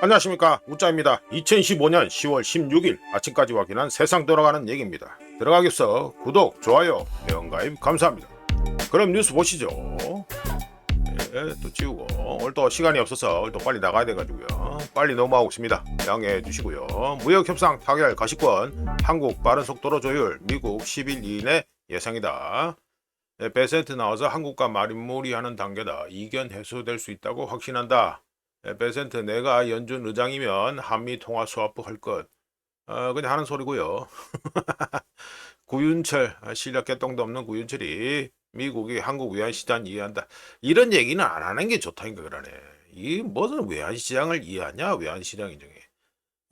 안녕하십니까, 우짜입니다. 2015년 10월 16일 아침까지 확인한 세상 돌아가는 얘기입니다. 들어가기 앞서 구독, 좋아요, 회원가입 감사합니다. 그럼 뉴스 보시죠. 또 지우고 오늘 또 시간이 없어서 오늘 또 빨리 나가야 돼가지고요. 빨리 넘어가고 있습니다. 양해해 주시고요. 무역협상 타결 가시권 한국 빠른 속도로 조율 미국 10일 이내 예상이다. 베센트 나와서 한국과 말인몰이하는 단계다. 이견 해소될 수 있다고 확신한다. 베센트 내가 연준 의장이면 한미 통화 스와프 할 것. 그냥 하는 소리고요. 구윤철 실력 개똥도 없는 구윤철이 미국이 한국 외환시장 이해한다. 이런 얘기는 안 하는 게 좋다니까 그러네. 이 무슨 외환시장을 이해하냐 외환시장 인정해.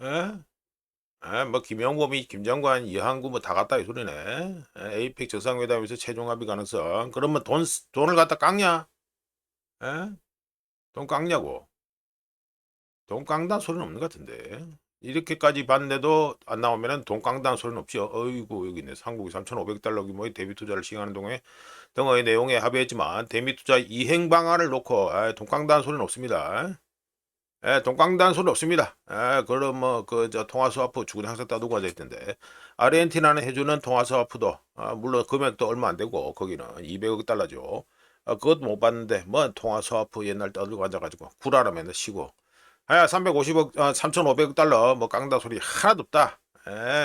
에? 뭐 김영범이 김장관 이해한구 뭐 다 갔다 이 소리네. 에이펙 정상회담에서 최종 합의 가능성. 그러면 돈을 갖다 깎냐? 에? 돈 깎냐고. 돈 깡단 소리는 없는 것 같은데. 이렇게까지 봤는데도 안 나오면은 돈 깡단 소리는 없죠. 어이구, 여기 있네. 한국이 3,500달러 규모의 대비 투자를 시행하는 등의 내용에 합의했지만 대미 투자 이행 방안을 놓고 돈 깡단 소리는 없습니다. 돈 깡단 소리 없습니다. 그럼 뭐 그 저 통화 스와프 주군 항상 따두고 앉아 있던데. 아르헨티나는 해주는 통화 스와프도 물론 금액도 얼마 안 되고 거기는 200억 달러죠. 그것도 못 봤는데 뭐 통화 스와프 옛날 따두고 앉아가지고 구라라 맨날 쉬고. 350억, 3,500억 달러, 뭐, 깡다 소리 하나도 없다.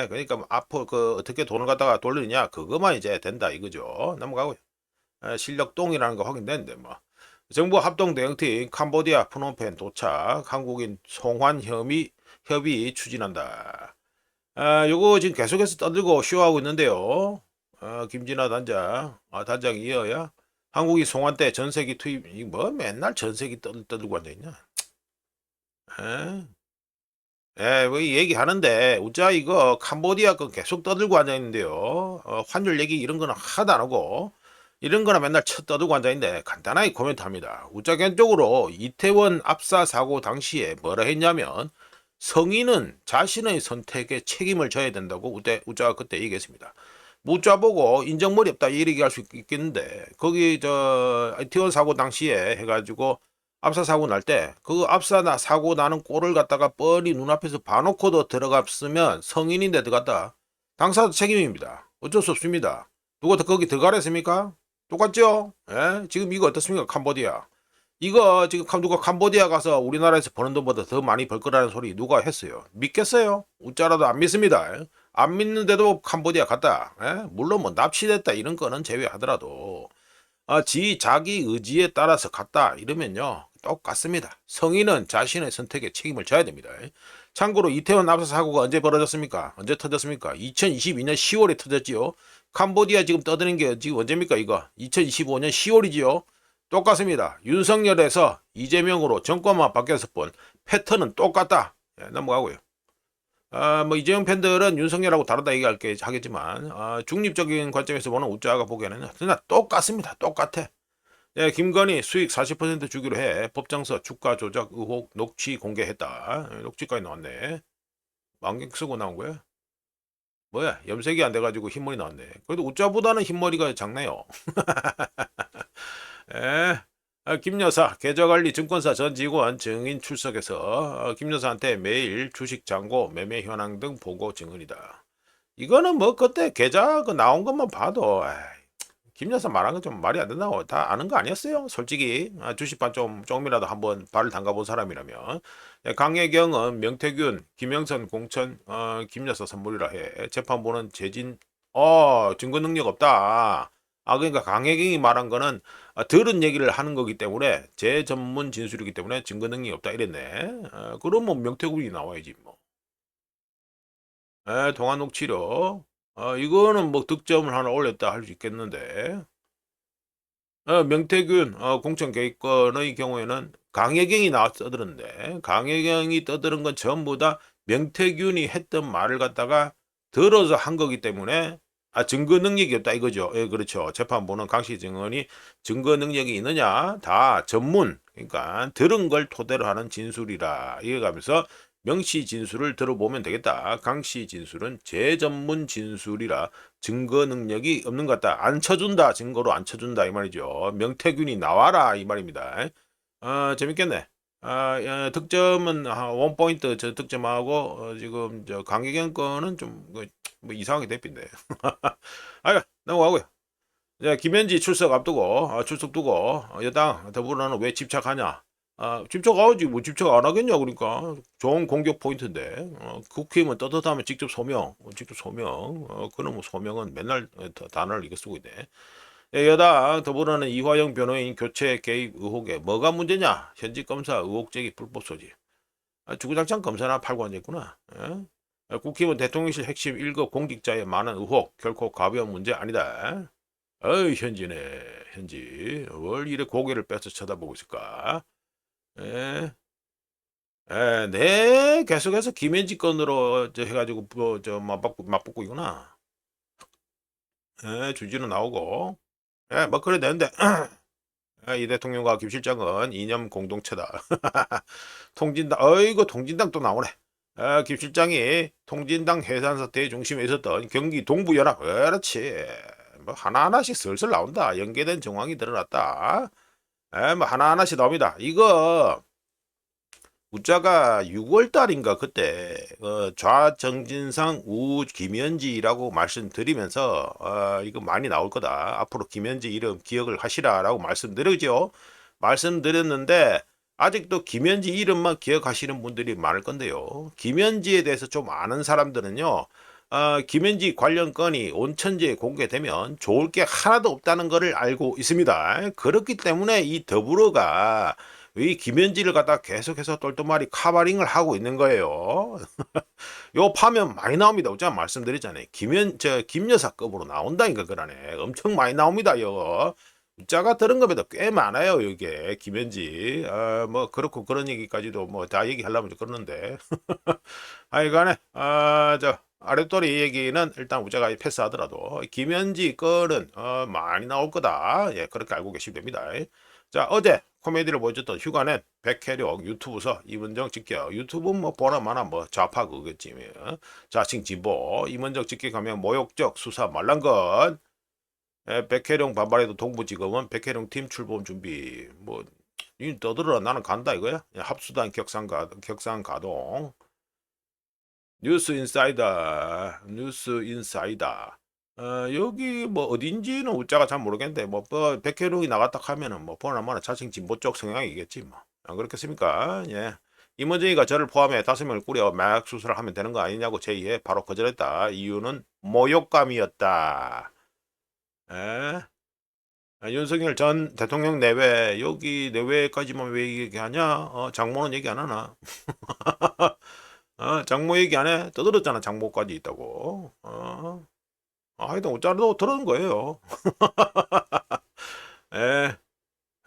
그러니까, 뭐 앞으로 어떻게 돈을 갖다가 돌리느냐, 그것만 이제 된다, 이거죠. 넘어가고요. 실력 똥이라는 거 확인됐는데, 뭐. 정부 합동 대응팀 캄보디아 프놈펜 도착, 한국인 송환 협의 추진한다. 요거 지금 계속해서 떠들고 쇼하고 있는데요. 김진아 단장, 단장 이어야. 한국이 송환 때 전세기 투입, 이 뭐 맨날 전세기 떠들고 앉아있냐. 에? 뭐 얘기하는데 우짜 이거 캄보디아 거 계속 떠들고 앉아 있는데요. 환율 얘기 이런 거는 하나도 안 하고 이런 거나 맨날 떠들고 앉아 있는데 간단하게 코멘트합니다. 우짜 개인적으로 이태원 압사 사고 당시에 뭐라 했냐면 성인은 자신의 선택에 책임을 져야 된다고 우짜가 그때 얘기했습니다. 우짜 보고 인정머리 없다 이 얘기할 수 있겠는데 거기 저 이태원 사고 당시에 해가지고 압사 사고 날 때 그 압사 사고 나는 꼴을 갖다가 뻔히 눈앞에서 봐놓고도 들어갔으면 성인인데 들어갔다. 당사자 책임입니다. 어쩔 수 없습니다. 누가 더 거기 들어가랬습니까? 똑같죠? 예? 지금 이거 어떻습니까? 캄보디아. 이거 지금 누가 캄보디아 가서 우리나라에서 버는 돈보다 더 많이 벌 거라는 소리 누가 했어요? 믿겠어요? 웃자라도 안 믿습니다. 안 믿는데도 캄보디아 갔다. 물론 뭐 납치됐다 이런 거는 제외하더라도 자기 의지에 따라서 갔다 이러면요 똑같습니다. 성인은 자신의 선택에 책임을 져야 됩니다. 참고로 이태원 압사 사고가 언제 벌어졌습니까? 언제 터졌습니까? 2022년 10월에 터졌지요. 캄보디아 지금 떠드는 게 지금 언제입니까 이거? 2025년 10월이지요. 똑같습니다. 윤석열에서 이재명으로 정권만 바뀌었을 뿐 패턴은 똑같다. 넘어가고요. 뭐 이재용 팬들은 윤석열하고 다르다 하겠지만 중립적인 관점에서 보는 우짜가 보기에는 그냥 똑같습니다. 똑같아. 김건희 수익 40% 주기로 해 법정서 주가 조작 의혹 녹취 공개했다. 녹취까지 나왔네. 안경 쓰고 나온 거야? 뭐야 염색이 안 돼가지고 흰머리 나왔네. 그래도 우짜보다는 흰머리가 작네요. 에, 김 여사 계좌관리 증권사 전 직원 증인 출석해서 김 여사한테 매일 주식 잔고 매매 현황 등 보고 증언이다. 이거는 뭐 그때 계좌 나온 것만 봐도 김 여사 말한 건 좀 말이 안 된다고 다 아는 거 아니었어요? 솔직히 주식반 조금이라도 한번 발을 담가본 사람이라면. 강혜경은 명태균, 김영선 공천 김 여사 선물이라 해. 재판부는 재진 증거 능력 없다. 그러니까 강혜경이 말한 거는 들은 얘기를 하는 거기 때문에 제 전문 진술이기 때문에 증거 능력이 없다 이랬네. 그러면 명태균이 나와야지 뭐. 동안옥 치료. 이거는 뭐 득점을 하나 올렸다 할 수 있겠는데. 명태균 공천 개입권의 경우에는 강혜경이 나와서 떠들었는데 강혜경이 떠드는 건 전부 다 명태균이 했던 말을 갖다가 들어서 한 거기 때문에 증거 능력이 없다 이거죠. 예, 그렇죠. 재판부는 강씨 증언이 증거 능력이 있느냐 다 전문 그러니까 들은 걸 토대로 하는 진술이라 이어가면서 명씨 진술을 들어보면 되겠다. 강씨 진술은 제 전문 진술이라 증거 능력이 없는 것 같다. 안 쳐준다. 증거로 안 쳐준다. 이 말이죠. 명태균이 나와라. 이 말입니다. 재밌겠네. 득점은 원 포인트 저 득점하고 지금 저 강기경 거는 좀뭐 이상하게 됐빈데. 아유 넘어가고요. 네, 김현지 출석 앞두고 출석 두고 여당 더불어는 왜 집착하냐? 집착하지 뭐 집착 안 하겠냐 그러니까 좋은 공격 포인트인데 국회의원 떳떳하면 직접 소명, 직접 소명. 그놈 소명은 맨날 단어를 이거 쓰고 있네. 예, 여당 더불어는 이화영 변호인 교체 개입 의혹에 뭐가 문제냐? 현직 검사 의혹 제기 불법 소지. 주구장창 검사나 팔고 앉아있구나. 예? 국회의원 대통령실 핵심 1급 공직자의 많은 의혹 결코 가벼운 문제 아니다. 어이 현지네 현지 뭘 이래 고개를 빼서 쳐다보고 있을까? 에? 네 계속해서 김현지 건으로 해가지고 저 맞붙고 있구나. 주지는 나오고 뭐 그래 되는데 이 대통령과 김 실장은 이념 공동체다. 통진당 어이구 통진당 또 나오네. 김 실장이 통진당 해산 사태의 중심에 있었던 경기 동부연합 그렇지. 뭐 하나하나씩 슬슬 나온다. 연계된 정황이 드러났다. 뭐 하나하나씩 나옵니다. 이거 우자가 6월 달인가 그때 좌정진상 우 김현지라고 말씀드리면서 이거 많이 나올 거다. 앞으로 김현지 이름 기억을 하시라라고 말씀드리죠. 말씀드렸는데 아직도 김현지 이름만 기억하시는 분들이 많을 건데요. 김현지에 대해서 좀 아는 사람들은요. 김현지 관련 건이 온천지에 공개되면 좋을 게 하나도 없다는 것을 알고 있습니다. 그렇기 때문에 이 더불어가 이 김현지를 갖다 계속해서 똘똘마리 카바링을 하고 있는 거예요. 요 파면 많이 나옵니다. 제가 말씀드렸잖아요. 김여사급으로 나온다니까 그러네. 엄청 많이 나옵니다. 요. 자가 들은 것보다 꽤 많아요. 이게 김현지. 뭐 그렇고 그런 얘기까지도 뭐 다 얘기하려면 좀 그러는데. 하여간에 저 아랫도리 얘기는 일단 우자가 패스하더라도 김현지 거는 많이 나올 거다. 예, 그렇게 알고 계시면 됩니다. 자, 어제 코미디를 보여줬던 휴가넷 백혜력 유튜브서 이문정 직격 유튜브 뭐 보나 마나 뭐 좌파 그거겠지. 자칭 진보 이문정 직격하면 모욕적 수사 말란 것. 백혜령 반발해도 동부지검은 백혜령 팀 출범 준비. 뭐 이 떠들어라 나는 간다 이거야. 합수단 격상 가동. 뉴스 인사이다. 뉴스 인사이다. 여기 뭐 어딘지는 우짜가 잘 모르겠는데 뭐 백혜룡이 나갔다 하면은 뭐 보나마나 자칭 진보 쪽 성향이겠지 뭐. 안 그렇겠습니까? 예. 임원정이가 저를 포함해 5명을 꾸려 마약 수술을 하면 되는 거 아니냐고 제의에 바로 거절했다. 이유는 모욕감이었다. 예. 윤석열 전 대통령 내외 여기 내외까지만 왜 얘기하냐? 장모는 얘기 안 하나? 장모 얘기 안 해? 떠들었잖아 장모까지 있다고. 하여튼 어쩌라도 들은 거예요.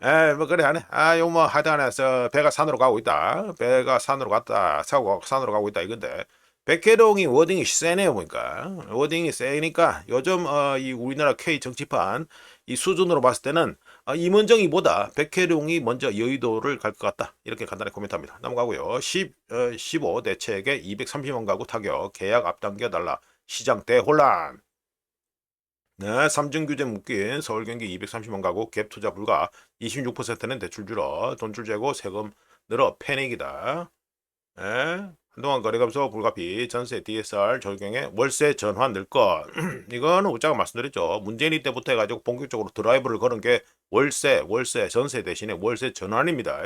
에, 뭐 그래 하네. 요 뭐 하여튼 배가 산으로 가고 있다. 배가 산으로 갔다. 사고 산으로 가고 있다 이건데. 백혜룡이 워딩이 세네요 보니까. 워딩이 세니까 요즘 이 우리나라 K 정치판 이 수준으로 봤을 때는 임원정이보다 백혜룡이 먼저 여의도를 갈 것 같다. 이렇게 간단히 코멘트합니다. 넘어가고요. 15 대책에 230만 가구 타격 계약 앞당겨 달라. 시장 대혼란. 네, 삼중 규제 묶인 서울 경기 230만 가구 갭 투자 불가 26%는 대출 줄어 돈줄 재고 세금 늘어 패닉이다. 네, 한동안 거래 감소 불가피 전세 DSR 적용에 월세 전환 늘 것. 이거는 우짜가 말씀드렸죠. 문재인 때부터 해가지고 본격적으로 드라이브를 거는 게 월세 전세 대신에 월세 전환입니다.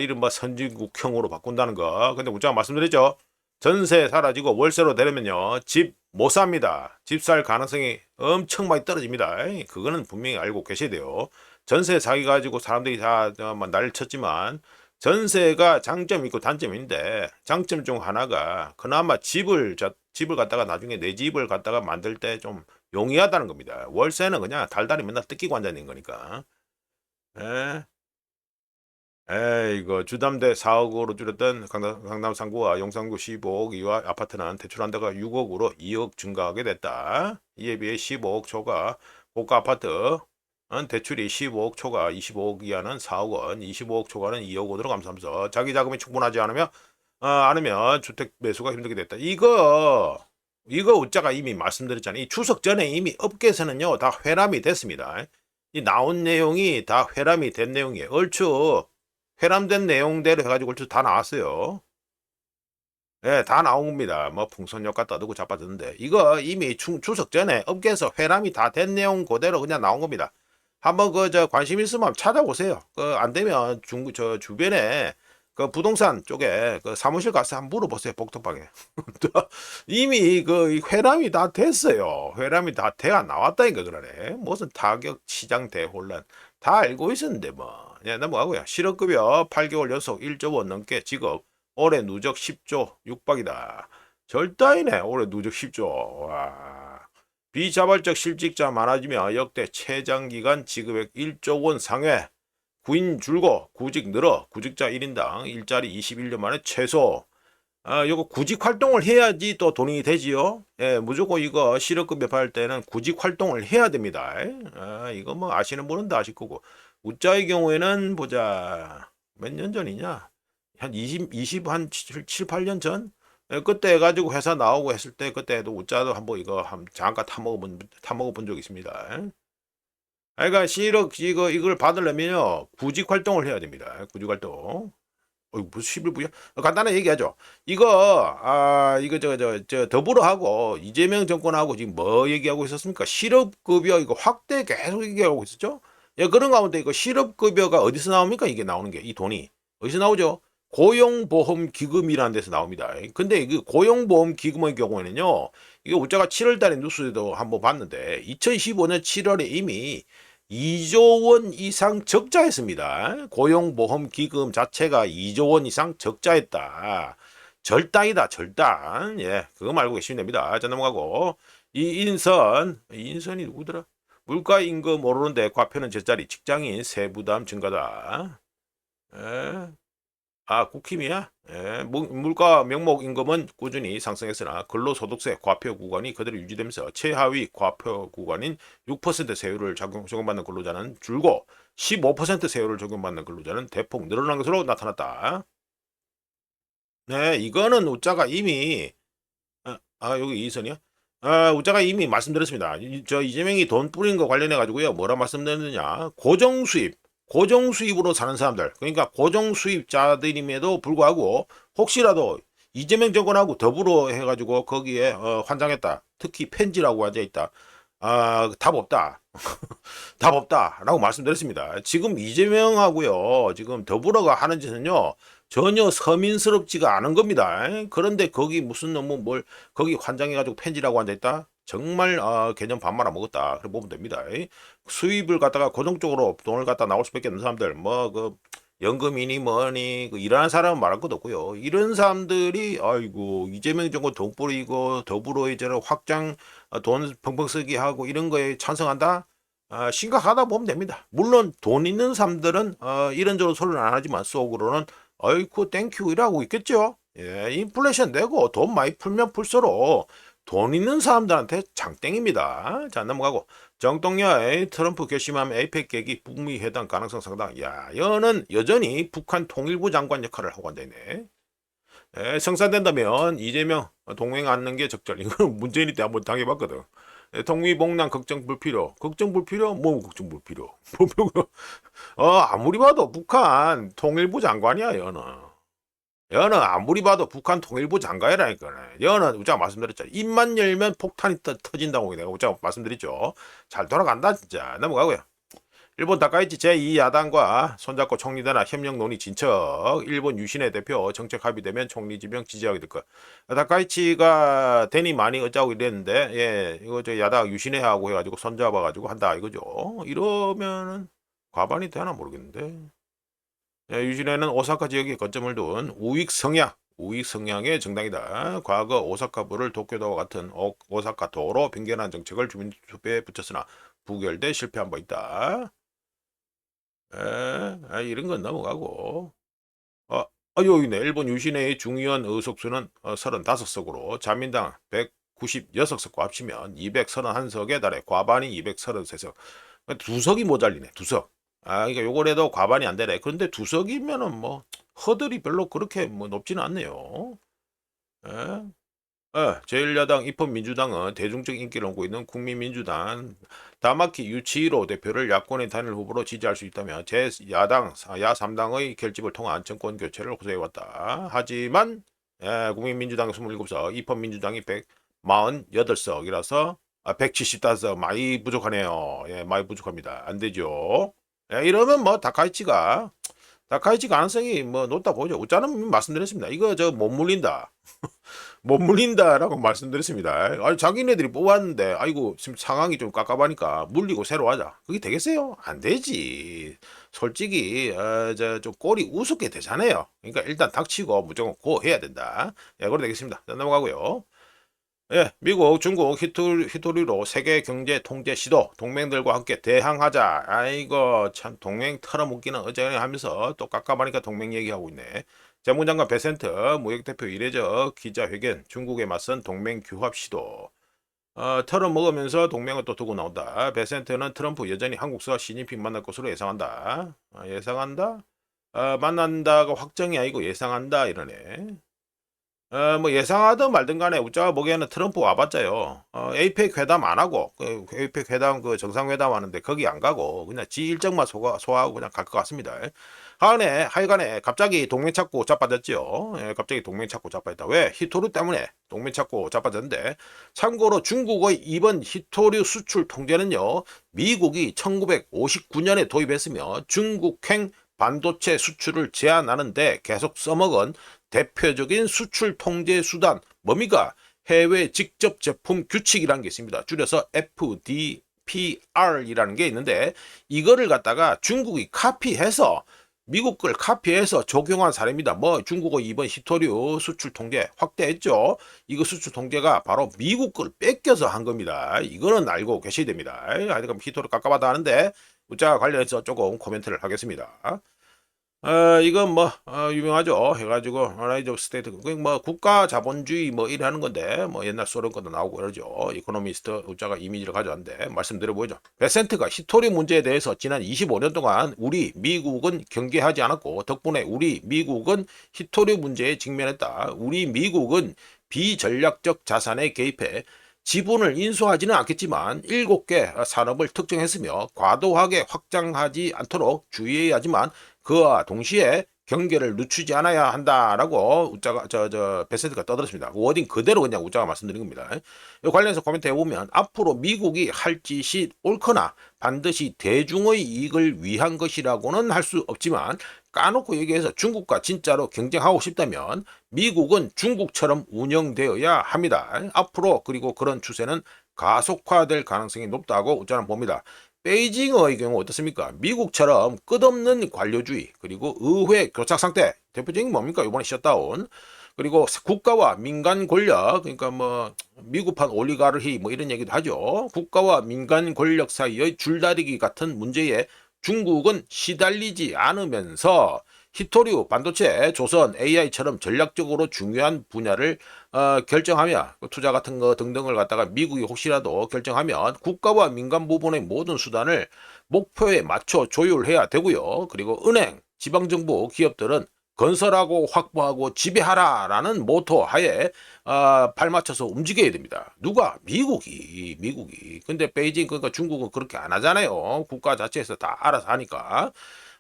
이른바 선진국형으로 바꾼다는 거. 근데 우짜가 말씀드렸죠. 전세 사라지고 월세로 되려면요 집 못 삽니다. 집 살 가능성이 엄청 많이 떨어집니다. 그거는 분명히 알고 계셔야 돼요. 전세 사기 가지고 사람들이 다 난리를 쳤지만 전세가 장점이 있고 단점이 있는데 장점 중 하나가 그나마 집을 갖다가 나중에 내 집을 갖다가 만들 때 좀 용이하다는 겁니다. 월세는 그냥 달달이 맨날 뜯기고 앉아 있는 거니까. 에? 이거 주담대 4억으로 줄였던 강남 3구와 용산구 15억 이와 아파트는 대출한다가 6억으로 2억 증가하게 됐다. 이에 비해 15억 초과 고가 아파트 대출이 15억 초과 25억 이하는 4억 원, 25억 초과는 2억 원으로 감소하면서 자기 자금이 충분하지 않으면 주택 매수가 힘들게 됐다. 이거 우짜가 이미 말씀드렸잖아요. 이 추석 전에 이미 업계에서는요 다 회람이 됐습니다. 이 나온 내용이 다 회람이 된 내용이에요. 얼추 회람된 내용대로 해가지고 다 나왔어요. 예, 다 나온 겁니다. 뭐 풍선효과 떠들고 자빠졌는데 이거 이미 추석 전에 업계에서 회람이 다 된 내용 그대로 그냥 나온 겁니다. 한번 관심 있으면 찾아보세요. 안 되면 저 주변에 그 부동산 쪽에 그 사무실 가서 한번 물어보세요. 복덕방에. 이미 그 회람이 다 됐어요. 회람이 다 돼가 나왔다니까 그러네. 무슨 타격 시장 대혼란 다 알고 있었는데 뭐. 예, 넘어가고요. 실업급여 8개월 연속 1조 원 넘게 지급. 올해 누적 10조 육박이다. 절단이네. 올해 누적 10조. 와. 비자발적 실직자 많아지며 역대 최장기간 지급액 1조 원 상회. 구인 줄고 구직 늘어. 구직자 1인당 일자리 21년 만에 최소. 요거 구직 활동을 해야지 또 돈이 되지요. 예, 무조건 이거 실업급여 받을 때는 구직 활동을 해야 됩니다. 이거 뭐 아시는 분은 다 아실 거고. 우자의 경우에는 보자. 몇 년 전이냐? 한 20, 한 7, 8년 전? 예, 그때 해가지고 회사 나오고 했을 때 그때도 우짜도 한번 이거 잠깐 타먹어본 적이 있습니다. 그러니까 실업 이걸 받으려면요 구직 활동을 해야 됩니다. 구직 활동. 무슨 11부야? 간단하게 얘기하죠. 이거 더불어하고 이재명 정권하고 지금 뭐 얘기하고 있었습니까? 실업급여 이거 확대 계속 얘기하고 있었죠. 예, 그런 가운데 이거 실업급여가 어디서 나옵니까? 이게 나오는 게 이 돈이 어디서 나오죠? 고용보험기금이라는 데서 나옵니다. 근데 그 고용보험기금의 경우에는요, 이게 우자가 7월 달에 뉴스에도 한번 봤는데, 2015년 7월에 이미 2조 원 이상 적자했습니다. 고용보험기금 자체가 2조 원 이상 적자했다. 절단이다, 절단. 예, 그거 말고 계시면 됩니다. 자, 넘어가고. 인선이 누구더라? 물가임금 오르는데 과표는 제자리, 직장인 세부담 증가다. 예. 국힘이야? 예, 물가 명목 임금은 꾸준히 상승했으나 근로소득세 과표 구간이 그대로 유지되면서 최하위 과표 구간인 6% 세율을 적용받는 근로자는 줄고 15% 세율을 적용받는 근로자는 대폭 늘어난 것으로 나타났다. 네, 이거는 우자가 이미 여기 이선이야? 우자가 이미 말씀드렸습니다. 저 이재명이 돈 뿌린 거 관련해 가지고요. 뭐라 말씀드렸느냐? 고정수입으로 사는 사람들, 그러니까 고정수입자들임에도 불구하고 혹시라도 이재명 정권하고 더불어 해가지고 거기에 환장했다. 특히 펜지라고 앉아있다. 답 없다. 답 없다라고 말씀드렸습니다. 지금 이재명하고요. 지금 더불어가 하는 짓은요. 전혀 서민스럽지가 않은 겁니다. 그런데 거기 무슨 너무 거기 환장해가지고 펜지라고 앉아있다. 정말 개념 반 말아 먹었다. 그렇게 보면 됩니다. 수입을 갖다가 고정적으로 돈을 갖다 나올 수밖에 없는 사람들 연금이니 뭐니 일하는 사람은 말할 것도 없고요. 이런 사람들이 아이고 이재명 정권 돈 뿌리고 더불어 이제 확장 돈 펑펑 쓰기 하고 이런 거에 찬성한다? 심각하다 보면 됩니다. 물론 돈 있는 사람들은 이런저런 소리는 안 하지만 속으로는 아이고 땡큐 이라고 있겠죠. 예, 인플레이션 내고 돈 많이 풀면 풀수록 돈 있는 사람들한테 장땡입니다. 자, 넘어가고. 정동여의 트럼프 결심하면 에이펙 계기 북미 회담 가능성 상당. 야, 여는 여전히 북한 통일부 장관 역할을 하고 앉아있네. 성사된다면 이재명 동행 앉는 게 적절. 이거는 문재인이 때 한번 당해봤거든. 통미봉남 걱정 불필요. 걱정 불필요? 뭐 걱정 불필요. 아무리 봐도 북한 통일부 장관이야, 여는. 여는 아무리 봐도 북한 통일부 장관이라니까. 여는 우리가 말씀드렸죠. 입만 열면 폭탄이 터진다고 내가 우리가 말씀드렸죠. 잘 돌아간다 진짜. 넘어가고요. 일본 다카이치 제2야당과 손잡고 총리단합 협력 논의 진척. 일본 유신의 대표 정책 합의되면 총리 지명 지지하게 될 것. 다카이치가 대니 많이 어쩌고 이랬는데 예 이거 저 야당 유신회하고 해가지고 손잡아가지고 한다 이거죠. 이러면은 과반이 되나 모르겠는데. 유진에는 오사카 지역에 거점을 둔 우익 성향의 정당이다. 과거 오사카부를 도쿄도와 같은 오사카도로 빙견한 정책을 주민투표에 붙였으나 부결돼 실패한 바 있다. 이런 건 넘어가고. 여기네. 일본 유신회의 중의원 의석수는 35석으로 자민당 196석과 합치면 231석에 달해 과반이 233석. 두 석이 모자리네. 두 석. 그러니까 요거라도 과반이 안 되네. 그런데 두 석이면은 뭐 허들이 별로 그렇게 뭐 높지는 않네요. 예? 제1야당 입헌민주당은 대중적 인기를 얻고 있는 국민민주당 다마키 유치히로 대표를 야권의 단일 후보로 지지할 수 있다며 제 야당 야3당의 결집을 통한 정권 교체를 호소해왔다. 하지만 국민민주당 27석, 입헌민주당이 148석이라서 175석 많이 부족하네요. 많이 부족합니다. 안 되죠. 이러면 뭐 다카이치 가능성이 뭐 높다 보죠. 우짜는 말씀드렸습니다. 이거 저 못 물린다. 못 물린다라고 말씀드렸습니다. 아니, 자기네들이 뽑았는데, 아이고, 지금 상황이 좀 깝깝하니까 물리고 새로 하자. 그게 되겠어요? 안 되지. 솔직히, 좀 꼴이 우습게 되잖아요. 그러니까 일단 닥치고 무조건 고 해야 된다. 그래 되겠습니다. 자, 넘어가고요. 미국, 중국 히토리로 세계 경제 통제 시도, 동맹들과 함께 대항하자. 아이고, 참, 동맹 털어먹기는 어쩌네 하면서 또 깝깝하니까 동맹 얘기하고 있네. 재무장관 베센트, 무역대표 이례적 기자회견, 중국에 맞선 동맹 규합 시도. 털어먹으면서 동맹을 또 두고 나온다. 베센트는 트럼프 여전히 한국과 시진핑 만날 것으로 예상한다. 예상한다? 만난다가 확정이 아니고 예상한다 이러네. 뭐 예상하든 말든 간에 우짜가 보기에는 트럼프 와봤자요. 에이펙 회담 안 하고 에이펙 회담 그 정상회담 하는데 거기 안 가고 그냥 지 일정만 소화하고 그냥 갈 것 같습니다. 하여간에 갑자기 동맹 찾고 자빠졌죠. 갑자기 동맹 찾고 자빠졌다. 왜? 히토류 때문에 동맹 찾고 자빠졌는데 참고로 중국의 이번 히토류 수출 통제는요. 미국이 1959년에 도입했으며 중국행 반도체 수출을 제한하는데 계속 써먹은 대표적인 수출 통제 수단 뭡니까? 해외 직접 제품 규칙이라는 게 있습니다. 줄여서 FDPR이라는 게 있는데 이거를 갖다가 중국이 카피해서 미국 걸 카피해서 적용한 사례입니다. 뭐 중국의 이번 히토류 수출 통제 확대했죠. 이거 수출 통제가 바로 미국 걸 뺏겨서 한 겁니다. 이거는 알고 계셔야 됩니다. 하여튼 히토류 깝깝하다 하는데 우짜 관련해서 조금 코멘트를 하겠습니다. 이건 뭐 유명하죠. 해가지고 라이즈 오브 스테이트 뭐 국가 자본주의 뭐 이래 하는 건데 뭐 옛날 소련 것도 나오고 그러죠. 이코노미스트 우짜가 이미지를 가져왔는데 말씀드려 보죠. 베센트가 히토리 문제에 대해서 지난 25년 동안 우리 미국은 경계하지 않았고 덕분에 우리 미국은 히토리 문제에 직면했다. 우리 미국은 비전략적 자산에 개입해 지분을 인수하지는 않겠지만 7개 산업을 특정했으며 과도하게 확장하지 않도록 주의해야 하지만 그와 동시에 경계를 늦추지 않아야 한다라고 우짜가 베센트가 떠들었습니다. 워딩 그대로 그냥 우짜가 말씀드린 겁니다. 관련해서 코멘트 해보면 앞으로 미국이 할 짓이 옳거나 반드시 대중의 이익을 위한 것이라고는 할 수 없지만 까놓고 얘기해서 중국과 진짜로 경쟁하고 싶다면 미국은 중국처럼 운영되어야 합니다. 앞으로 그리고 그런 추세는 가속화될 가능성이 높다고 우짜는 봅니다. 베이징의 경우 어떻습니까? 미국처럼 끝없는 관료주의 그리고 의회 교착 상태 대표적인 뭡니까? 이번에 셧다운 그리고 국가와 민간 권력 그러니까 뭐 미국판 올리가르히 뭐 이런 얘기도 하죠. 국가와 민간 권력 사이의 줄다리기 같은 문제에 중국은 시달리지 않으면서 히토류, 반도체, 조선, AI처럼 전략적으로 중요한 분야를 결정하며 투자 같은 거 등등을 갖다가 미국이 혹시라도 결정하면 국가와 민간 부분의 모든 수단을 목표에 맞춰 조율해야 되고요. 그리고 은행, 지방정부, 기업들은 건설하고 확보하고 지배하라라는 모토 하에 발 맞춰서 움직여야 됩니다. 누가? 미국이. 근데 베이징 그러니까 중국은 그렇게 안 하잖아요. 국가 자체에서 다 알아서 하니까.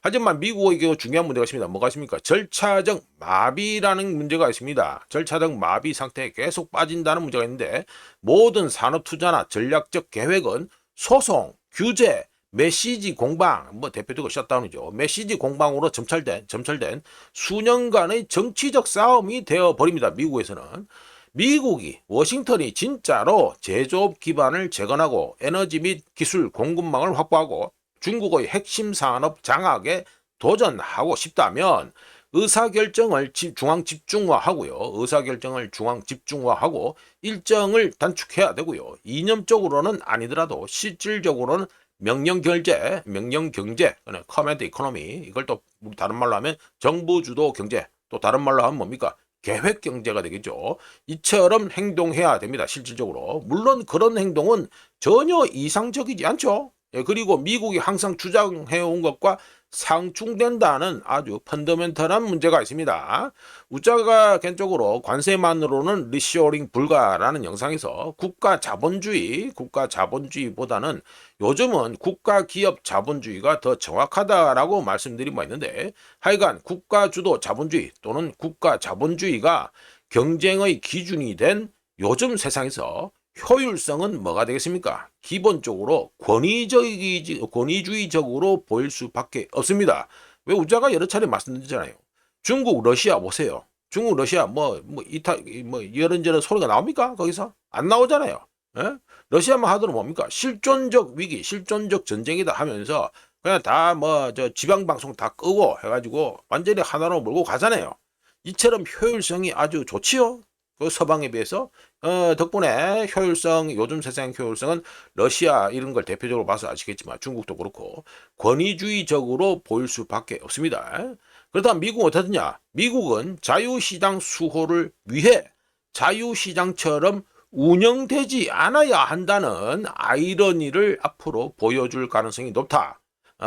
하지만 미국의 경우 중요한 문제가 있습니다. 뭐가 있습니까? 절차적 마비라는 문제가 있습니다. 절차적 마비 상태에 계속 빠진다는 문제가 있는데 모든 산업 투자나 전략적 계획은 소송, 규제, 메시지 공방, 뭐 대표적으로 셧다운이죠. 메시지 공방으로 점철된 수년간의 정치적 싸움이 되어버립니다. 미국에서는. 미국이 워싱턴이 진짜로 제조업 기반을 재건하고 에너지 및 기술 공급망을 확보하고 중국의 핵심 산업 장악에 도전하고 싶다면 의사결정을 중앙 집중화하고요. 의사결정을 중앙 집중화하고 일정을 단축해야 되고요. 이념적으로는 아니더라도 실질적으로는 명령 경제, 커맨드 이코노미 이걸 또 다른 말로 하면 정부 주도 경제 또 다른 말로 하면 뭡니까? 계획 경제가 되겠죠. 이처럼 행동해야 됩니다. 실질적으로. 물론 그런 행동은 전혀 이상적이지 않죠. 그리고 미국이 항상 주장해온 것과 상충된다는 아주 펀더멘털한 문제가 있습니다. 우자가 개인적으로 관세만으로는 리쇼링 불가라는 영상에서 국가 자본주의보다는 요즘은 국가 기업 자본주의가 더 정확하다라고 말씀드린 바 있는데, 하여간 국가 주도 자본주의 또는 국가 자본주의가 경쟁의 기준이 된 요즘 세상에서 효율성은 뭐가 되겠습니까? 기본적으로 권위주의적으로 보일 수밖에 없습니다. 왜 우자가 여러 차례 말씀드렸잖아요. 중국, 러시아 보세요. 중국, 러시아 이런저런 소리가 나옵니까? 거기서 안 나오잖아요. 예? 러시아만 하더라도 뭡니까? 실존적 위기, 실존적 전쟁이다 하면서 그냥 다 지방 방송 다 끄고 해가지고 완전히 하나로 몰고 가잖아요. 이처럼 효율성이 아주 좋지요. 그 서방에 비해서 덕분에 효율성, 요즘 세상 효율성은 러시아 이런 걸 대표적으로 봐서 아시겠지만 중국도 그렇고 권위주의적으로 보일 수밖에 없습니다. 그렇다면 미국은 어떻느냐? 미국은 자유시장 수호를 위해 자유시장처럼 운영되지 않아야 한다는 아이러니를 앞으로 보여줄 가능성이 높다.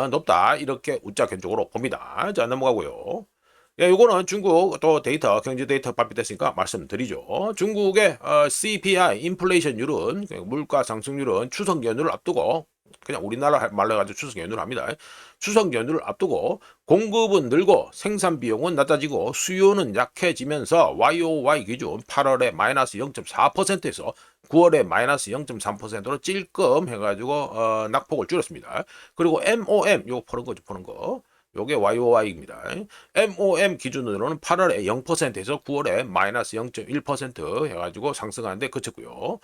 높다. 이렇게 우짜견적으로 봅니다. 자, 넘어가고요. 예, 요거는 중국 또 데이터, 경제 데이터 발표됐으니까 말씀드리죠. 중국의 CPI, 인플레이션율은, 물가 상승률은 추석 연휴를 앞두고, 그냥 우리나라 말로 해가지고 추석 연휴를 합니다. 추석 연휴를 앞두고 공급은 늘고 생산 비용은 낮아지고 수요는 약해지면서 YOY 기준 8월에 마이너스 0.4%에서 9월에 마이너스 0.3%로 찔끔 해가지고 낙폭을 줄였습니다. 그리고 MOM, 요거 푸는 거. 요게 YOY입니다. MOM 기준으로는 8월에 0%에서 9월에 마이너스 0.1% 해가지고 상승하는데 그쳤고요.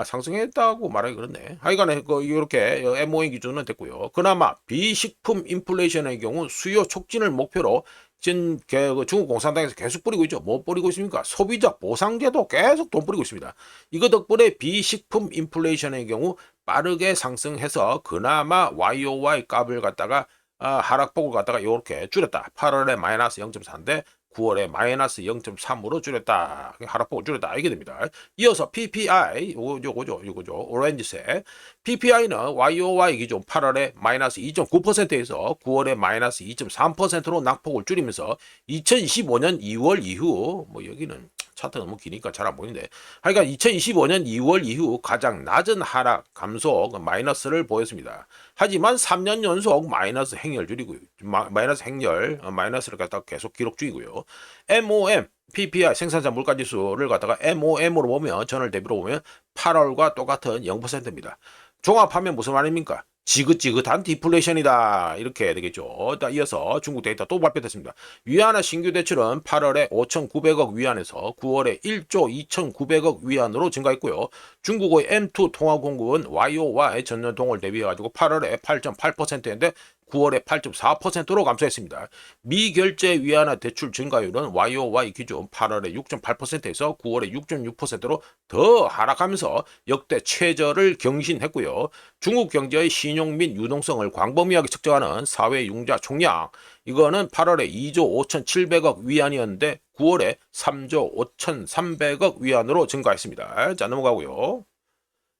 상승했다고 말하기 그렇네. 하여간에 이렇게 MOM 기준은 됐고요. 그나마 비식품 인플레이션의 경우 수요 촉진을 목표로 중국 공산당에서 계속 뿌리고 있죠. 뭐 뿌리고 있습니까? 소비자 보상제도 계속 돈 뿌리고 있습니다. 이거 덕분에 비식품 인플레이션의 경우 빠르게 상승해서 그나마 YOY 값을 갖다가 하락폭을 갖다가 이렇게 줄였다. 8월에 마이너스 0.4인데 9월에 마이너스 0.3으로 줄였다. 하락폭을 줄였다. 이게 됩니다. 이어서 PPI, 요거죠. 오렌지색. PPI는 YOY 기준 8월에 마이너스 2.9%에서 9월에 마이너스 2.3%로 낙폭을 줄이면서 2025년 2월 이후, 여기는 차트가 너무 기니까 잘 안 보이는데, 하여간 2025년 2월 이후 가장 낮은 하락, 감소, 마이너스를 보였습니다. 하지만 3년 연속 마이너스 행렬 줄이고요. 마이너스를 갖다가 계속 기록 중이고요. MOM, PPI 생산자 물가지수를 갖다가 MOM으로 보면 전월 대비로 보면 8월과 똑같은 0%입니다. 종합하면 무슨 말입니까? 지긋지긋한 디플레이션이다. 이렇게 해야 되겠죠. 이어서 중국 데이터 또 발표됐습니다. 위안화 신규 대출은 8월에 5,900억 위안에서 9월에 1조 2,900억 위안으로 증가했고요. 중국의 M2 통화 공급은 YOY 전년 동월 대비해가지고 8월에 8.8%인데 9월에 8.4%로 감소했습니다. 미결제 위안화 대출 증가율은 YOY 기준 8월에 6.8%에서 9월에 6.6%로 더 하락하면서 역대 최저를 경신했고요. 중국 경제의 신용 및 유동성을 광범위하게 측정하는 사회융자 총량, 이거는 8월에 2조 5,700억 위안이었는데 9월에 3조 5,300억 위안으로 증가했습니다. 자, 넘어가고요.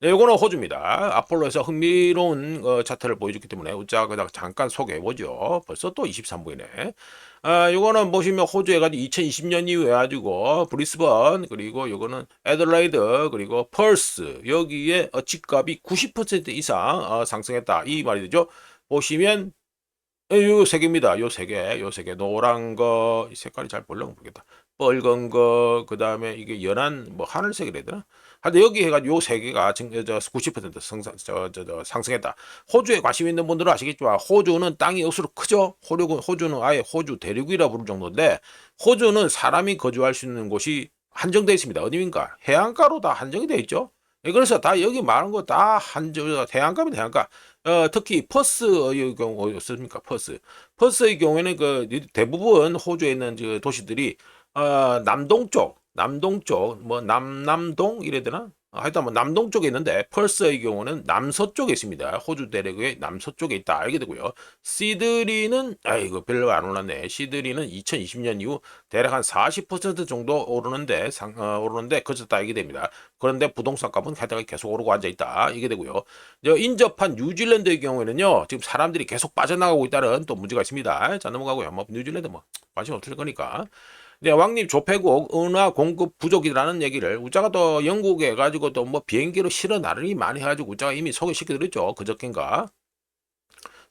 네, 이거는 호주입니다. 아폴로에서 흥미로운 차트를 보여줬기 때문에 우짜그다 잠깐 소개해보죠. 벌써 또 23분이네. 이거는 보시면 호주 해가지고 2020년 이후 해가지고 브리스번, 그리고 이거는 애들레이드, 그리고 펄스, 여기에 집값이 90% 이상 상승했다. 이 말이 되죠. 보시면 요 세 개입니다. 요 세 개. 노란 거, 이 색깔이 잘 보려면 모르겠다. 빨간 거, 그 다음에 이게 연한, 하늘색이라 해야 되나? 하여튼 여기 해가지고 요 세 개가 90% 상승했다. 호주에 관심 있는 분들은 아시겠지만, 호주는 땅이 억수로 크죠? 호주는 아예 호주 대륙이라 부를 정도인데, 호주는 사람이 거주할 수 있는 곳이 한정되어 있습니다. 어디입니까? 해안가로 다 한정이 되어 있죠? 그래서 다 여기 말한 거 다 해안가입니다, 해안가. 특히 퍼스의 경우 어떻습니까? 퍼스의 경우에는 대부분 호주에 있는 도시들이 남동쪽, 남동동 이래야 되나? 하여튼 뭐 남동쪽에 있는데 펄스의 경우는 남서쪽에 있습니다. 호주 대륙의 남서쪽에 있다 알게 되고요. 시드리는 이거 별로 안 올랐네. 시드리는 2020년 이후 대략 한 40% 정도 오르는데 오르는데 그쳤다 알게 됩니다. 그런데 부동산 값은 하여튼 계속 오르고 앉아 있다 이게 되고요. 인접한 뉴질랜드의 경우에는요. 지금 사람들이 계속 빠져나가고 있다는 또 문제가 있습니다. 자 넘어가고요. 뭐 뉴질랜드 뭐 관심 없을 거니까. 네, 왕립 조폐국 은화 공급 부족이라는 얘기를 우자가 또 영국에 가지고 또 뭐 비행기로 실어 나르니 많이 해가지고 우자가 이미 소개시켜드렸죠. 그저께인가.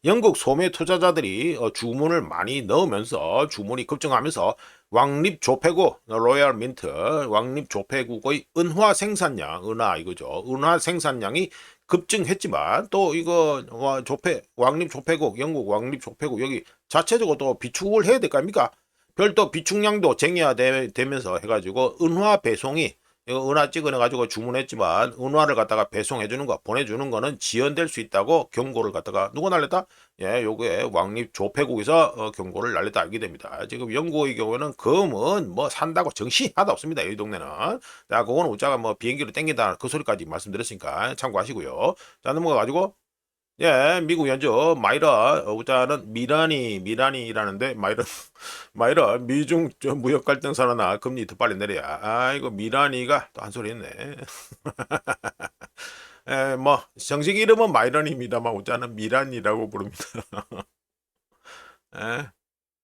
영국 소매 투자자들이 주문을 많이 넣으면서 주문이 급증하면서 왕립 조폐국 로얄 민트 왕립 조폐국의 은화 생산량 은하 이거죠. 은화 생산량이 급증했지만 또 이거 왕립 조폐국 영국 왕립 조폐국 여기 자체적으로 또 비축을 해야 될 거 아닙니까? 별도 비축량도 쟁여되면서 해가지고 은화 배송이 이거 은화 찍어내가지고 주문했지만 은화를 갖다가 배송해주는 거 보내주는 거는 지연될 수 있다고 경고를 갖다가 누가 날렸다? 예, 요게 왕립 조폐국에서 경고를 날렸다 알게 됩니다. 지금 영국의 경우에는 금은 뭐 산다고 정시 하나도 없습니다. 이 동네는. 자, 그거는 우자가 뭐 비행기로 땡긴다 그 소리까지 말씀드렸으니까 참고하시고요. 자, 넘어가가지고 예, 미국 연주 마이러 우자는 미란이라는데 마이러 미중 무역 갈등 선언아 금리 더 빨리 내려야 이거 미란이가 또 한 소리 했네. 에, 뭐 정식 이름은 마이런입니다만 우자는 미란이라고 부릅니다.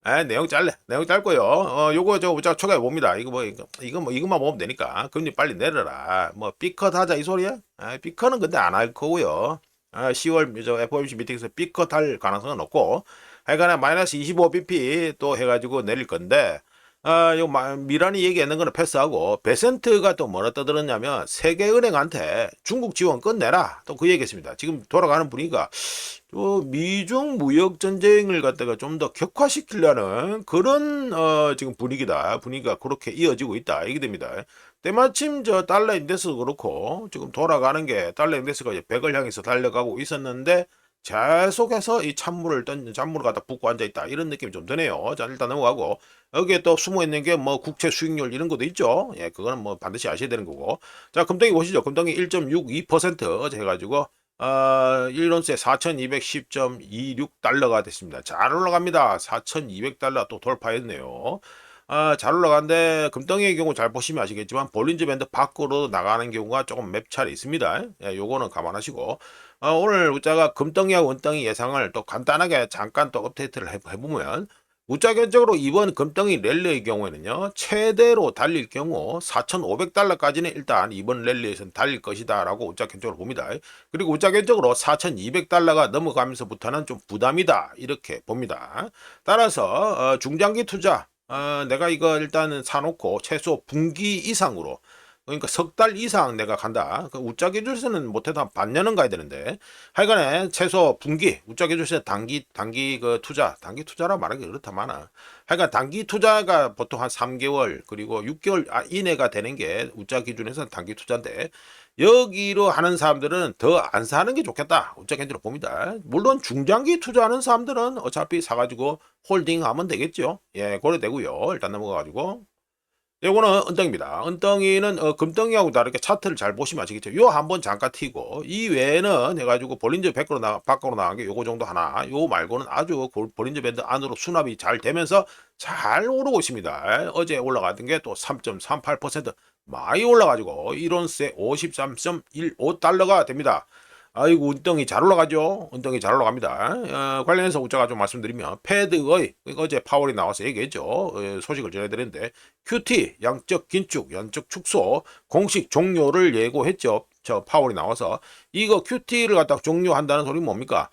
에, 내용 짧고요. 요거 저 우자 초과해 봅니다. 이거만 보면 되니까 금리 빨리 내려라. 뭐 B컷 하자 이 소리야? B컷은 근데 안 할 거고요. 10월 저 FOMC 미팅에서 B컷 할 가능성은 없고 하여간에 마이너스 25bp 또 해가지고 내릴 건데 요 미란이 얘기하는 거는 패스하고 베센트가 또 뭐라 떠들었냐면 세계은행한테 중국 지원 끝내라 또 그 얘기했습니다. 지금 돌아가는 분위기가 미중 무역 전쟁을 갖다가 좀 더 격화시키려는 그런 지금 분위기가 그렇게 이어지고 있다 이게 됩니다. 때마침 저 달러 인덱스 그렇고 지금 돌아가는 게 달러 인덱스가 이제 100을 향해서 달려가고 있었는데 계속해서 이 찬물을 갖다 붓고 앉아 있다 이런 느낌이 좀 드네요. 자 일단 넘어가고 여기에 또 숨어 있는 게 뭐 국채 수익률 이런 것도 있죠. 예, 그거는 뭐 반드시 아셔야 되는 거고. 자 금덩이 보시죠. 금덩이 1.62% 어제 해가지고 1온스에 4210.26달러가 됐습니다. 잘 올라갑니다. 4200달러 또 돌파했네요. 잘 올라가는데 금덩이의 경우 잘 보시면 아시겠지만 볼린저 밴드 밖으로 나가는 경우가 조금 몇 차례 있습니다. 예, 요거는 감안하시고 오늘 우자가 금덩이하고 은덩이 예상을 또 간단하게 잠깐 또 업데이트를 해보면 우자 견적으로 이번 금덩이 랠리의 경우에는요 최대로 달릴 경우 4,500달러까지는 일단 이번 랠리에서는 달릴 것이다 라고 우자 견적으로 봅니다. 그리고 우자 견적으로 4,200달러가 넘어가면서부터는 좀 부담이다 이렇게 봅니다. 따라서 중장기 투자 내가 이거 일단은 사놓고 최소 분기 이상으로 그러니까 석 달 이상 내가 간다. 그 우짜 기준에서는 못해도 한 반년은 가야 되는데 하여간에 최소 분기 우짜 기준에서 단기 그 단기 투자라 말하기 그렇다 많아. 하여간 단기 투자가 보통 한 3개월 그리고 6개월 이내가 되는 게 우짜 기준에서는 단기 투자인데 여기로 하는 사람들은 더 안 사는 게 좋겠다. 우짜 견적으로 봅니다. 물론 중장기 투자하는 사람들은 어차피 사가지고 홀딩하면 되겠죠. 예, 고려되고요. 일단 넘어가가지고 요거는 은덩입니다. 은덩이는 금덩이하고 다르게 차트를 잘 보시면 아시겠죠. 요 한번 잠깐 튀고 이 외에는 해가지고 볼린저 밖으로 나간 게 요거 정도 하나. 요 말고는 아주 볼린저 밴드 안으로 수납이 잘 되면서 잘 오르고 있습니다. 어제 올라갔던 게 또 3.38% 많이 올라가지고 1온스에 53.15달러가 됩니다. 아이고 은덩이 잘 올라가죠. 은덩이 잘 올라갑니다. 관련해서 우자가 좀 말씀드리면 패드의 어제 파월이 나와서 얘기했죠. 소식을 전해드렸는데 QT 양적 긴축 연적 축소 공식 종료를 예고했죠. 저 파월이 나와서 이거 QT를 갖다가 종료한다는 소리는 뭡니까?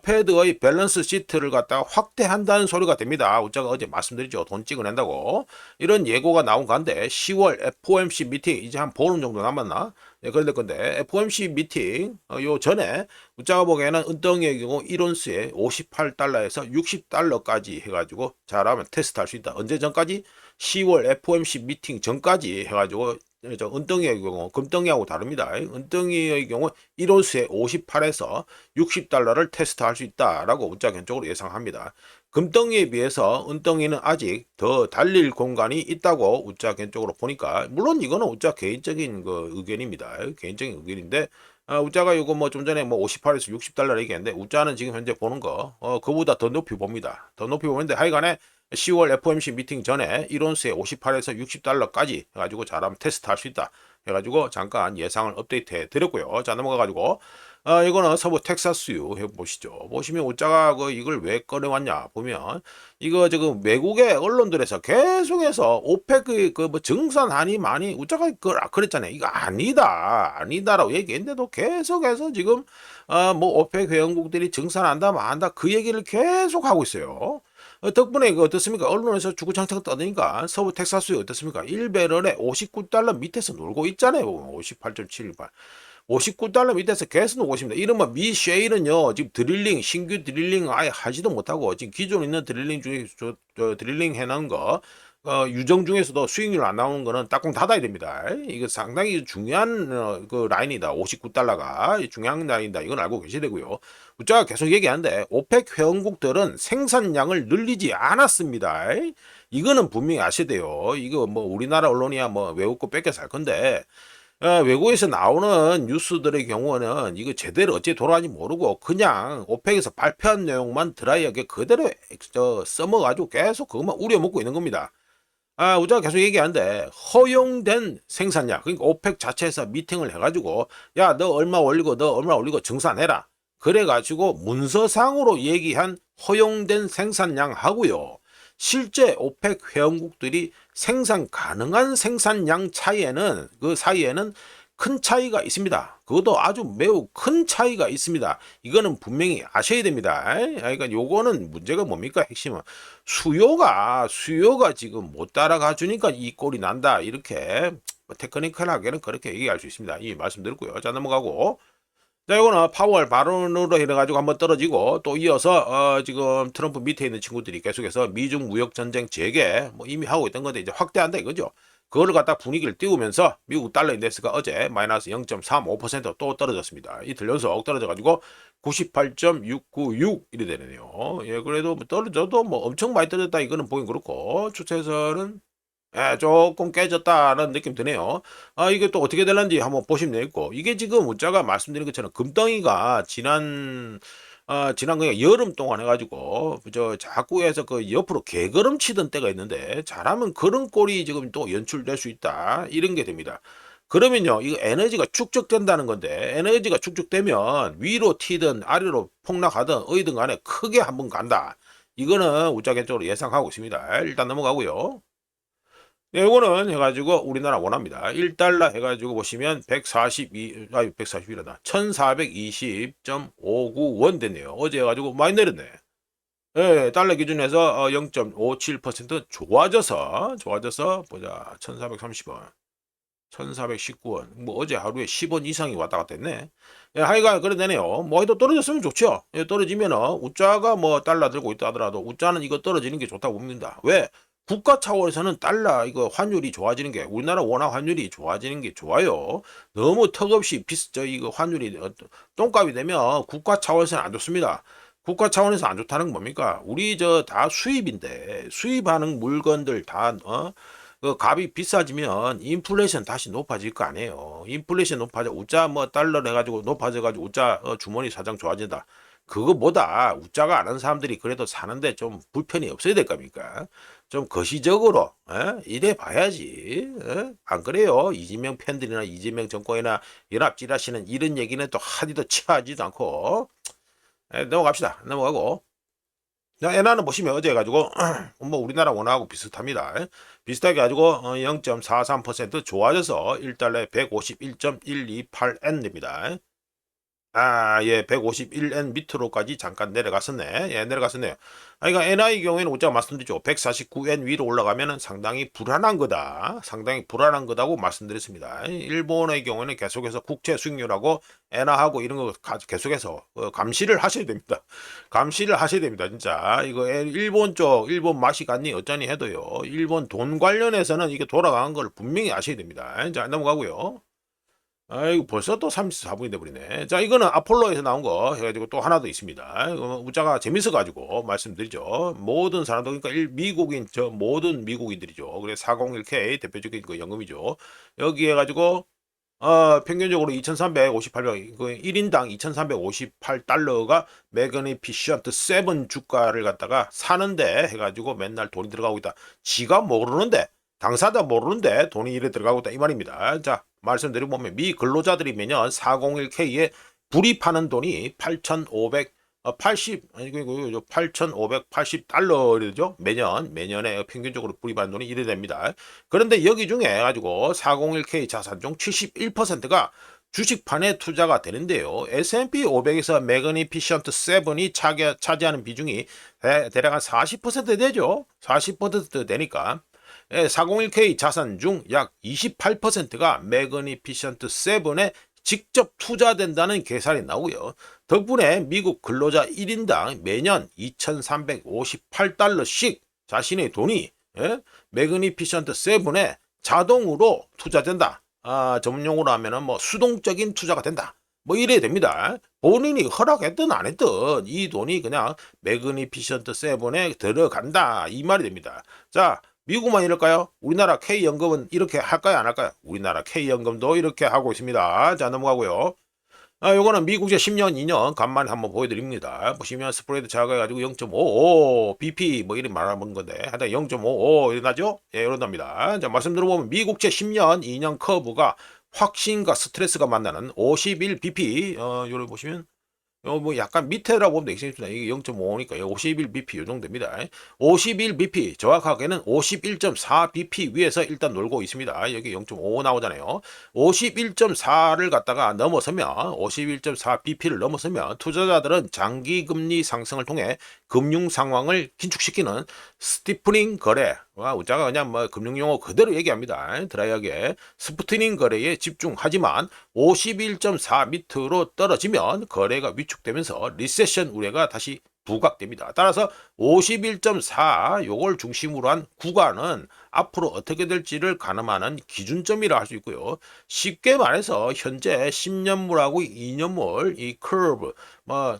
패드의 밸런스 시트를 갖다가 확대한다는 소리가 됩니다. 우자가 어제 말씀드렸죠. 돈 찍어낸다고 이런 예고가 나온 건데 10월 FOMC 미팅 이제 한 보름 정도 남았나? 네, 그럴 건데 FOMC 미팅 요 전에 우자가 보기에는 은덩이의 경우 1온스에 58달러에서 60달러까지 해가지고 잘하면 테스트할 수 있다. 언제 전까지? 10월 FOMC 미팅 전까지 해가지고 저 은덩이의 경우 금덩이하고 다릅니다. 은덩이의 경우 1온스에 58에서 60달러를 테스트할 수 있다라고 우짜 견적으로 예상합니다. 금덩이에 비해서 은덩이는 아직 더 달릴 공간이 있다고 우짜 견적으로 보니까, 물론 이거는 우짜 개인적인 그 의견입니다. 개인적인 의견인데, 우짜가 이거 뭐 좀 전에 뭐 58에서 60달러 얘기했는데, 우짜는 지금 현재 보는 거 그보다 더 높이 봅니다. 더 높이 보는데, 하여간에 10월 FOMC 미팅 전에 1온스에 58에서 60달러까지 해가지고 잘하면 테스트할 수 있다 해가지고 잠깐 예상을 업데이트 해드렸고요. 자, 넘어가가지고 이거는 서부 텍사스유 해보시죠. 보시면 우짜가 이걸 왜 꺼내왔냐 보면, 이거 지금 외국의 언론들에서 계속해서 오페크 그 뭐 증산하니 많이 우짜가 그랬잖아요. 이거 아니다라고 얘기했는데도 계속해서 지금 뭐 오페크 회원국들이 증산한다 만다 그 얘기를 계속 하고 있어요. 덕분에 그 어떻습니까? 언론에서 주구장창 떠드니까 서부 텍사스유 어떻습니까? 1배럴에 59달러 밑에서 놀고 있잖아요. 58.78. 59달러 밑에서 계속 놀고 있습니다. 이른바 미 쉐일은요, 지금 드릴링, 신규 드릴링 아예 하지도 못하고, 지금 기존 있는 드릴링 중에, 드릴링 해놓은 거, 유정 중에서도 수익률 안 나오는 거는 딱공 닫아야 됩니다. 이거 상당히 중요한 그 라인이다. 59달러가 중요한 라인이다. 이건 알고 계셔야 되고요. 제가 계속 얘기하는데 오펙 회원국들은 생산량을 늘리지 않았습니다. 이거는 분명히 아셔야 돼요. 이거 뭐 우리나라 언론이야 뭐 외국 거 뺏겨 살 건데, 외국에서 나오는 뉴스들의 경우는 이거 제대로 어찌 돌아가는지 모르고 그냥 오펙에서 발표한 내용만 드라이하게 그대로 써먹어가지고 계속 그것만 우려먹고 있는 겁니다. 우리가 계속 얘기하는데 허용된 생산량, 그러니까 오펙 자체에서 미팅을 해가지고 야, 너 얼마 올리고 너 얼마 올리고 증산해라. 그래가지고 문서상으로 얘기한 허용된 생산량 하고요. 실제 오펙 회원국들이 생산 가능한 생산량 차이에는 그 사이에는 큰 차이가 있습니다. 그것도 아주 매우 큰 차이가 있습니다. 이거는 분명히 아셔야 됩니다. 그러니까 요거는 문제가 뭡니까? 핵심은 수요가 지금 못 따라가 주니까 이 꼴이 난다. 이렇게 테크니컬하게는 그렇게 얘기할 수 있습니다. 이 말씀드렸고요. 자, 넘어가고. 자, 이거는 파월 발언으로 해가지고 한번 떨어지고, 또 이어서 지금 트럼프 밑에 있는 친구들이 계속해서 미중 무역 전쟁 재개 뭐 이미 하고 있던 건데 이제 확대한다 이거죠. 그거를 갖다 분위기를 띄우면서 미국 달러 인덱스가 어제 마이너스 0.35%또 떨어졌습니다. 이틀 연속 떨어져가지고 98.696 이리 되네요. 예, 그래도 뭐 떨어져도 뭐 엄청 많이 떨어졌다 이거는 보긴 그렇고, 추세선은 조금 깨졌다는 느낌 드네요. 이게 또 어떻게 될런지 한번 보시면 되겠고, 이게 지금 우짜가 말씀드린 것처럼 금덩이가 지난 그냥 여름 동안 해가지고 자꾸 해서 그 옆으로 개걸음 치던 때가 있는데, 잘하면 그런 꼴이 지금 또 연출될 수 있다 이런 게 됩니다. 그러면요, 이거 에너지가 축적된다는 건데, 에너지가 축적되면 위로 튀든 아래로 폭락하든 어디든 간에 크게 한번 간다. 이거는 우짜 개쪽으로 예상하고 있습니다. 일단 넘어가고요. 네, 이거는 해가지고 우리나라 원화입니다. 1달러 해가지고 보시면 142이라다. 1420.59원 됐네요. 어제 해가지고 많이 내렸네. 예, 달러 기준에서 0.57% 좋아져서 보자. 1430원. 1419원. 뭐 어제 하루에 10원 이상이 왔다 갔다 했네. 예, 하여간 그래 되네요. 뭐 해도 떨어졌으면 좋죠. 예, 떨어지면은 우짜가 뭐 달러 들고 있다 하더라도 우짜는 이거 떨어지는 게 좋다고 봅니다. 왜? 국가 차원에서는 달러 이거 환율이 좋아지는 게, 우리나라 원화 환율이 좋아지는 게 좋아요. 너무 턱없이 이거 환율이 똥값이 되면 국가 차원에서는 안 좋습니다. 국가 차원에서 안 좋다는 건 뭡니까? 우리 다 수입인데 수입하는 물건들 다 그 값이 비싸지면 인플레이션 다시 높아질 거 아니에요. 인플레이션 높아져 우짜 뭐 달러 내가지고 높아져가지고 우짜 주머니 사정 좋아진다. 그거보다 우짜가 안 하는 사람들이 그래도 사는데 좀 불편이 없어야 될 겁니까? 좀 거시적으로 이래 봐야지. 안 그래요? 이재명 팬들이나 이재명 정권이나 연합 지라시는 이런 얘기는 또 하지도 취하지도 않고. 넘어갑시다. 넘어가고. 자, 엔화는 보시면 어제 해가지고 뭐 우리나라 원화하고 비슷합니다. 비슷하게 가지고 0.43% 좋아져서 1달러에 151.128엔 됩니다. 예, 151엔 밑으로까지 잠깐 내려갔었네. 예, 내려갔었네요. 그러니까 NI 경우에는 제가 말씀드렸죠. 149엔 위로 올라가면은 상당히 불안한 거다. 상당히 불안한 거다고 말씀드렸습니다. 일본의 경우에는 계속해서 국채 수익률하고 엔화하고 이런 거 계속해서 감시를 하셔야 됩니다. 감시를 하셔야 됩니다. 진짜 이거 일본 쪽 일본 맛이 갔니 어쩌니 해도요. 일본 돈 관련해서는 이게 돌아가는 걸 분명히 아셔야 됩니다. 자, 넘어가고요. 아이고 벌써 또 34분이 돼버리네. 자, 이거는 아폴로에서 나온 거 해가지고 또 하나 더 있습니다. 이거 우자가 재밌어가지고 말씀드리죠. 모든 사람들, 그러니까 미국인, 모든 미국인들이죠. 그래 401k 대표적인 그 연금이죠. 여기 해가지고 평균적으로 2,358명, 그 1인당 2,358달러가 매그니피션트 7 주가를 갖다가 사는데 해가지고 맨날 돈이 들어가고 있다. 지가 모르는데, 당사자 모르는데 돈이 이래 들어가고 있다. 이 말입니다. 자, 말씀드려보면 미 근로자들이 매년 401k에 불입하는 돈이 8,580달러죠. 매년에 평균적으로 불입하는 돈이 이래 됩니다. 그런데 여기 중에 가지고 401k 자산 중 71%가 주식판에 투자가 되는데요. S&P 500에서 매그니피션트 7이 차지하는 비중이 대략 한 40% 되죠. 40% 되니까 401k 자산 중 약 28%가 매그니피션트 7에 직접 투자된다는 계산이 나오고요. 덕분에 미국 근로자 1인당 매년 2,358달러씩 자신의 돈이 매그니피션트 7에 자동으로 투자된다. 전문용어로 하면은 뭐 수동적인 투자가 된다. 뭐 이래야 됩니다. 본인이 허락했든 안 했든 이 돈이 그냥 매그니피션트 7에 들어간다. 이 말이 됩니다. 자, 미국만 이럴까요? 우리나라 K연금은 이렇게 할까요? 안 할까요? 우리나라 K연금도 이렇게 하고 있습니다. 자, 넘어가고요. 요거는 미국제 10년, 2년 간만에 한번 보여드립니다. 보시면 스프레드 작아가지고 0.55 BP 뭐 이런 말하는 건데 하여튼 0.55 이러나죠? 예, 이런답니다. 자, 말씀 들어보면 미국제 10년, 2년 커브가 확신과 스트레스가 만나는 51 BP 요를 보시면 뭐 약간 밑에라고 보면 되겠습니다. 이게 0.5니까 51bp 요 정도 됩니다. 51bp 정확하게는 51.4bp 위에서 일단 놀고 있습니다. 여기 0.5 나오잖아요. 51.4를 갖다가 넘어서면 51.4bp를 넘어서면 투자자들은 장기 금리 상승을 통해 금융 상황을 긴축시키는 스티프닝 거래, 우자가 그냥 뭐 금융용어 그대로 얘기합니다. 드라이하게 스프트닝 거래에 집중하지만 51.4 밑으로 떨어지면 거래가 위축되면서 리세션 우려가 다시 부각됩니다. 따라서 51.4 요걸 중심으로 한 구간은 앞으로 어떻게 될지를 가늠하는 기준점이라 할 수 있고요. 쉽게 말해서 현재 10년물하고 2년물 이 커브 뭐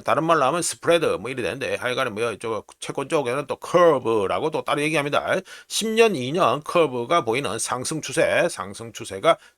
다른 말로 하면 스프레드 뭐 이래 되는데 하여간에 뭐 채권 쪽에는 또 커브라고 또 따로 얘기합니다. 10년, 2년 커브가 보이는 상승 추세가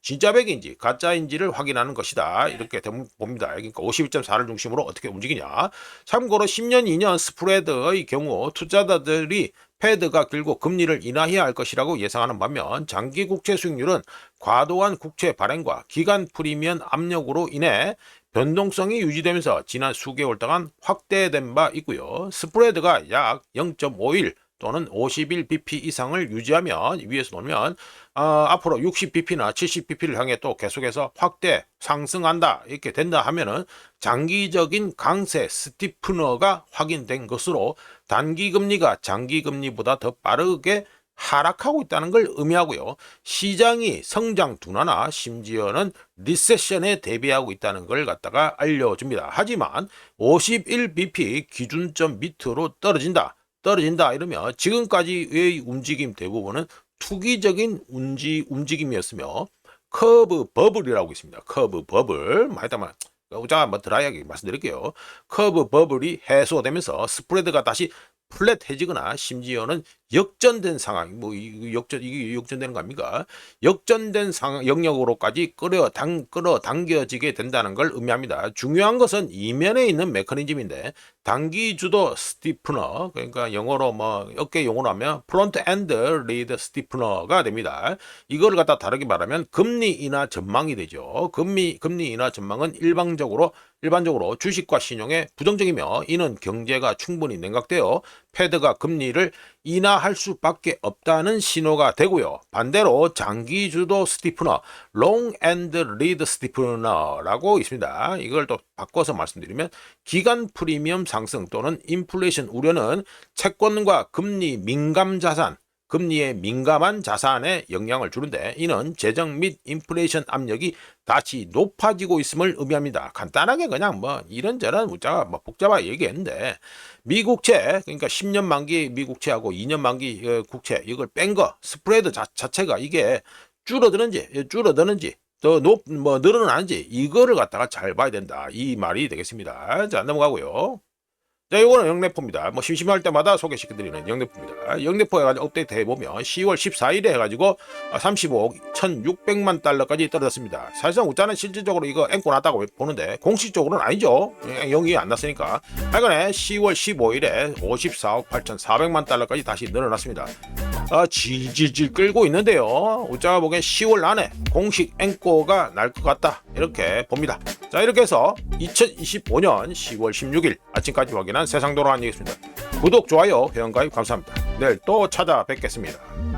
진짜 백인지 가짜인지를 확인하는 것이다. 이렇게 봅니다. 그러니까 51.4를 중심으로 어떻게 움직이냐. 참고로 10년, 2년 스프레드의 경우 투자자들이 패드가 길고 금리를 인하해야 할 것이라고 예상하는 반면 장기 국채 수익률은 과도한 국채 발행과 기간 프리미엄 압력으로 인해 변동성이 유지되면서 지난 수개월 동안 확대된 바 있고요. 스프레드가 약 0.51 또는 51bp 이상을 유지하면 위에서 놓으면 앞으로 60bp나 70bp를 향해 또 계속해서 확대 상승한다 이렇게 된다 하면은 장기적인 강세 스티프너가 확인된 것으로 단기 금리가 장기 금리보다 더 빠르게 하락하고 있다는 걸 의미하고요. 시장이 성장 둔화나 심지어는 리세션에 대비하고 있다는 걸 갖다가 알려줍니다. 하지만 51bp 기준점 밑으로 떨어진다 이러면 지금까지의 움직임 대부분은 투기적인 움직임이었으며 커브 버블이라고 있습니다. 커브 버블 하여튼 제가 뭐 드라이하게 말씀드릴게요. 커브 버블이 해소되면서 스프레드가 다시 플랫해지거나 심지어는 역전된 상황, 이게 역전되는 거 아닙니까? 역전된 상황 영역으로까지 끌어당겨지게 된다는 걸 의미합니다. 중요한 것은 이면에 있는 메커니즘인데 단기 주도 스티프너, 그러니까 영어로 뭐 어깨 용어로 하면 프론트 엔드 리드 스티프너가 됩니다. 이거를 갖다 다르게 말하면 금리 인하 전망이 되죠. 금리 인하 전망은 일반적으로 주식과 신용에 부정적이며 이는 경제가 충분히 냉각되어 패드가 금리를 인하 하락할 수밖에 없다는 신호가 되고요. 반대로 장기 주도 스티프너, 롱 앤드 리드 스티프너라고 있습니다. 이걸 또 바꿔서 말씀드리면 기간 프리미엄 상승 또는 인플레이션 우려는 채권과 금리 민감 자산, 금리에 민감한 자산에 영향을 주는데 이는 재정 및 인플레이션 압력이 다시 높아지고 있음을 의미합니다. 간단하게 그냥 뭐 이런저런 문자가 뭐 복잡하게 얘기했는데 미국채 그러니까 10년 만기 미국채하고 2년 만기 국채 이걸 뺀 거 스프레드 자체가 이게 줄어드는지 더 늘어나는지 이거를 갖다가 잘 봐야 된다. 이 말이 되겠습니다. 자, 넘어가고요. 자, 이거는 영래포입니다. 뭐 심심할 때마다 소개시켜드리는 영래포입니다. 영래포 해가지고 업데이트 해보면 10월 14일에 해가지고 35억 1,600만 달러까지 떨어졌습니다. 사실상 우짜는 실질적으로 이거 앵꼬 났다고 보는데 공식적으로는 아니죠. 영이 안 났으니까. 하여간에 10월 15일에 54억 8,400만 달러까지 다시 늘어났습니다. 질질 끌고 있는데요. 우짜가 보기엔 10월 안에 공식 앵꼬가 날 것 같다. 이렇게 봅니다. 자, 이렇게 해서 2025년 10월 16일 아침까지 확인한 세상도로 안녕이었습니다. 구독, 좋아요, 회원가입 감사합니다. 내일 또 찾아뵙겠습니다.